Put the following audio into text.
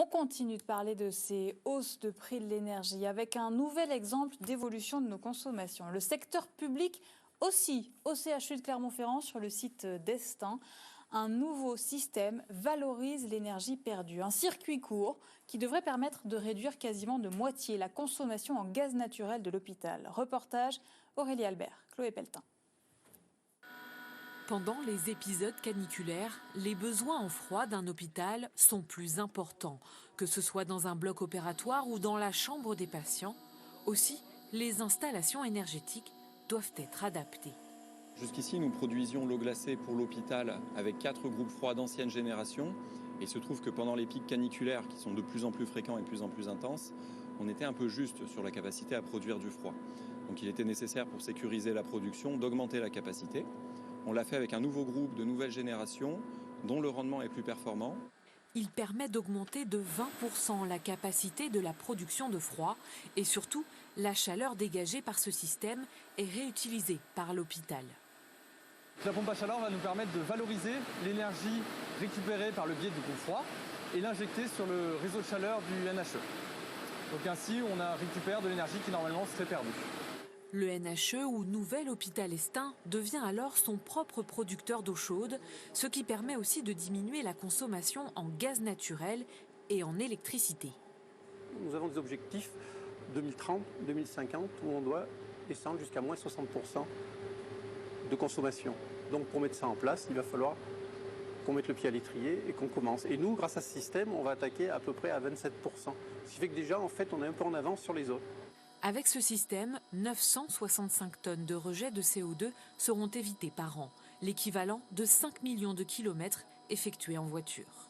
On continue de parler de ces hausses de prix de l'énergie avec un nouvel exemple d'évolution de nos consommations. Le secteur public aussi, au CHU de Clermont-Ferrand, sur le site d'Estaing, un nouveau système valorise l'énergie perdue. Un circuit court qui devrait permettre de réduire quasiment de moitié la consommation en gaz naturel de l'hôpital. Reportage Aurélie Albert, Chloé Pelletin. Pendant les épisodes caniculaires, les besoins en froid d'un hôpital sont plus importants, que ce soit dans un bloc opératoire ou dans la chambre des patients. Aussi, les installations énergétiques doivent être adaptées. Jusqu'ici, nous produisions l'eau glacée pour l'hôpital avec 4 groupes froids d'ancienne génération. Et il se trouve que pendant les pics caniculaires, qui sont de plus en plus fréquents et de plus en plus intenses, on était un peu juste sur la capacité à produire du froid. Donc il était nécessaire pour sécuriser la production d'augmenter la capacité. On l'a fait avec un nouveau groupe de nouvelle génération dont le rendement est plus performant. Il permet d'augmenter de 20% la capacité de la production de froid et surtout, la chaleur dégagée par ce système est réutilisée par l'hôpital. La pompe à chaleur va nous permettre de valoriser l'énergie récupérée par le biais du groupe froid et l'injecter sur le réseau de chaleur du NHE. Donc ainsi, on récupère de l'énergie qui normalement serait perdue. Le NHE, ou Nouvel Hôpital Estaing, devient alors son propre producteur d'eau chaude, ce qui permet aussi de diminuer la consommation en gaz naturel et en électricité. Nous avons des objectifs 2030-2050 où on doit descendre jusqu'à moins 60% de consommation. Donc pour mettre ça en place, il va falloir qu'on mette le pied à l'étrier et qu'on commence. Et nous, grâce à ce système, on va attaquer à peu près à 27%. Ce qui fait que déjà, en fait, on est un peu en avance sur les autres. Avec ce système, 965 tonnes de rejet de CO2 seront évitées par an, l'équivalent de 5 millions de kilomètres effectués en voiture.